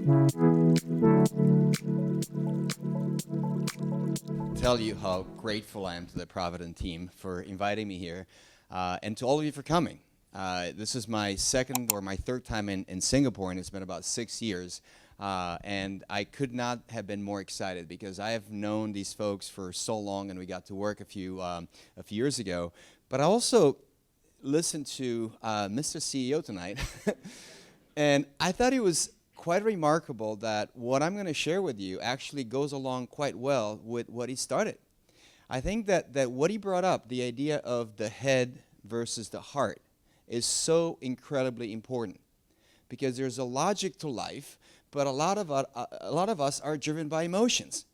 Tell you how grateful I am to the Provident team for inviting me here, and to all of you for coming. This is my second or my third time in Singapore, and it's been about 6 years. And I could not have been more excited because I have known these folks for so long, and we got to work a few years ago. But I also listened to Mr. CEO tonight, and I thought it was quite remarkable that what I'm going to share with you actually goes along quite well with what he started. I think that what he brought up, the idea of the head versus the heart, is so incredibly important because there's a logic to life, but a lot of us are driven by emotions.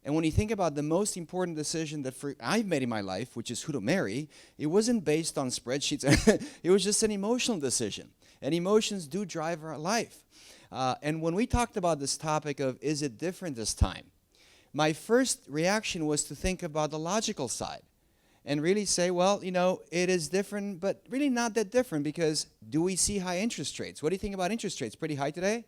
And when you think about the most important decision that I've made in my life, which is who to marry, it wasn't based on spreadsheets. It was just an emotional decision. And emotions do drive our life. And when we talked about this topic of is it different this time, my first reaction was to think about the logical side and really say, well, you know, it is different, but really not that different because do we see high interest rates? What do you think about interest rates? Pretty high today?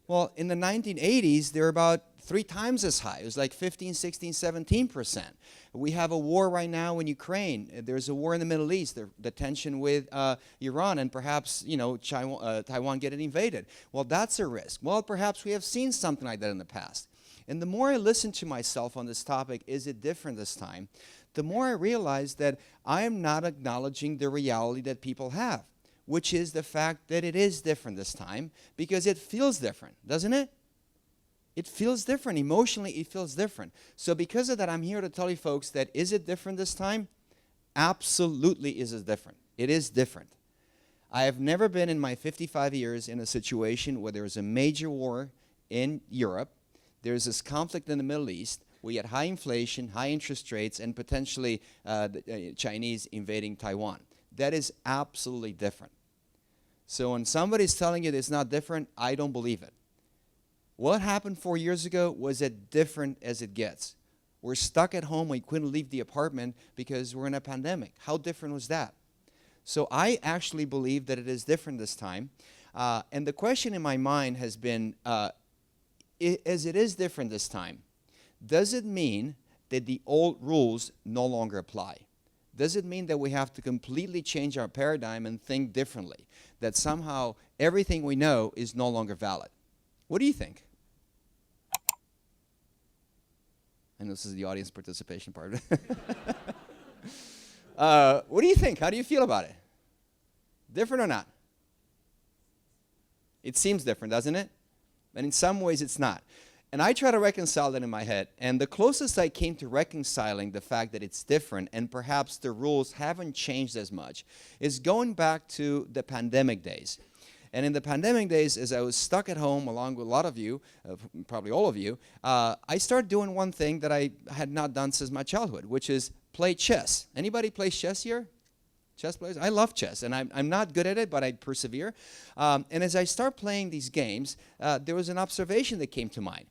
Well, in the 1980s, they were about 3 times as high. It was like 15, 16, 17%. We have a war right now in Ukraine. There's a war in the Middle East, the tension with Iran, and perhaps, you know, Taiwan getting invaded. Well, that's a risk. Well, perhaps we have seen something like that in the past. And the more I listen to myself on this topic, is it different this time, the more I realize that I am not acknowledging the reality that people have, which is the fact that it is different this time because it feels different, doesn't it? It feels different. Emotionally, it feels different. So because of that, I'm here to tell you folks that is it different this time? Absolutely is it different. It is different. I have never been in my 55 years in a situation where there is a major war in Europe, there's this conflict in the Middle East, we had high inflation, high interest rates, and potentially the Chinese invading Taiwan. That is absolutely different. So when somebody's telling you it's not different, I don't believe it. What happened 4 years ago was as different as it gets. We're stuck at home. We couldn't leave the apartment because we're in a pandemic. How different was that? So I actually believe that it is different this time. And the question in my mind has been, as it is different this time, does it mean that the old rules no longer apply? Does it mean that we have to completely change our paradigm and think differently? That somehow everything we know is no longer valid? What do you think? And this is the audience participation part. What do you think? How do you feel about it? Different or not? It seems different, doesn't it? And in some ways it's not. And I try to reconcile that in my head. And the closest I came to reconciling the fact that it's different and perhaps the rules haven't changed as much is going back to the pandemic days. And in the pandemic days, as I was stuck at home along with a lot of you, probably all of you, I started doing one thing that I had not done since my childhood, which is play chess. Anybody play chess here? Chess players? I love chess, and I'm not good at it, but I persevere. And as I start playing these games, there was an observation that came to mind.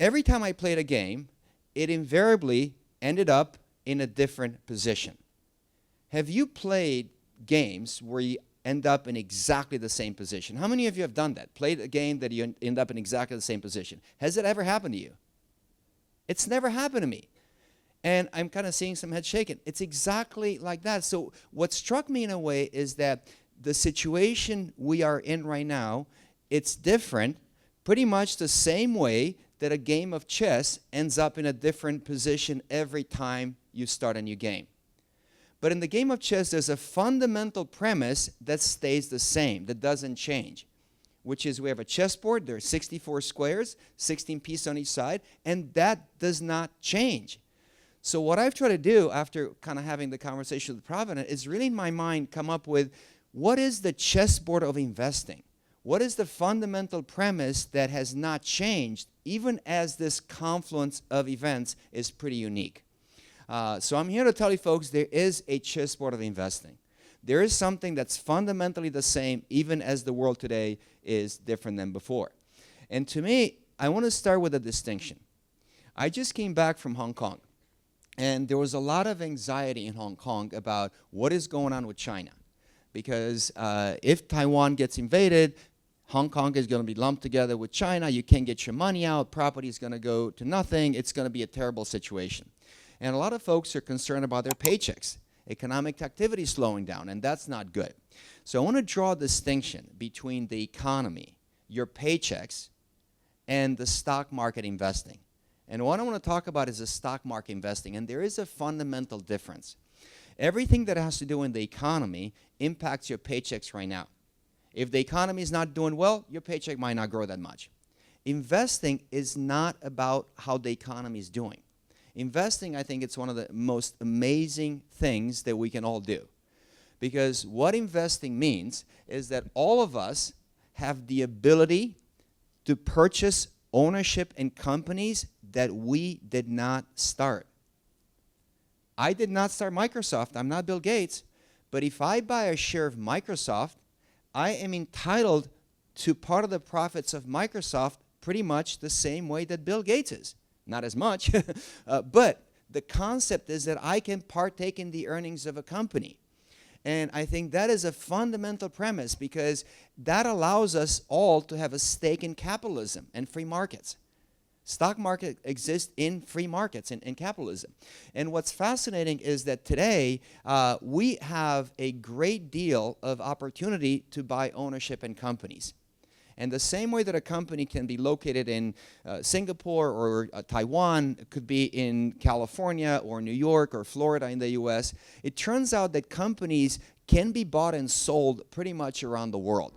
Every time I played a game, it invariably ended up in a different position. Have you played games where you end up in exactly the same position? How many of you have done that? Played a game that you end up in exactly the same position? Has it ever happened to you? It's never happened to me. And I'm kind of seeing some heads shaking. It's exactly like that. So what struck me in a way is that the situation we are in right now, it's different, pretty much the same way that a game of chess ends up in a different position every time you start a new game. But in the game of chess, there's a fundamental premise that stays the same, that doesn't change, which is we have a chessboard, there are 64 squares, 16 pieces on each side, and that does not change. So what I've tried to do after kind of having the conversation with Provident is really in my mind come up with what is the chessboard of investing? What is the fundamental premise that has not changed even as this confluence of events is pretty unique? So I'm here to tell you folks there is a chessboard of investing. There is something that's fundamentally the same even as the world today is different than before. And to me, I want to start with a distinction. I just came back from Hong Kong. And there was a lot of anxiety in Hong Kong about what is going on with China. Because if Taiwan gets invaded, Hong Kong is going to be lumped together with China. You can't get your money out. Property is going to go to nothing. It's going to be a terrible situation. And a lot of folks are concerned about their paychecks. Economic activity is slowing down, and that's not good. So I want to draw a distinction between the economy, your paychecks, and the stock market investing. And what I want to talk about is the stock market investing, and there is a fundamental difference. Everything that has to do in the economy impacts your paychecks right now. If the economy is not doing well, your paycheck might not grow that much. Investing is not about how the economy is doing. Investing, I think it's one of the most amazing things that we can all do. Because what investing means is that all of us have the ability to purchase ownership in companies that we did not start. I did not start Microsoft. I'm not Bill Gates. But if I buy a share of Microsoft, I am entitled to part of the profits of Microsoft pretty much the same way that Bill Gates is. Not as much, but the concept is that I can partake in the earnings of a company. And I think that is a fundamental premise because that allows us all to have a stake in capitalism and free markets. Stock market exists in free markets and in capitalism. And what's fascinating is that today we have a great deal of opportunity to buy ownership in companies. And the same way that a company can be located in Singapore or Taiwan, it could be in California or New York or Florida in the US, it turns out that companies can be bought and sold pretty much around the world.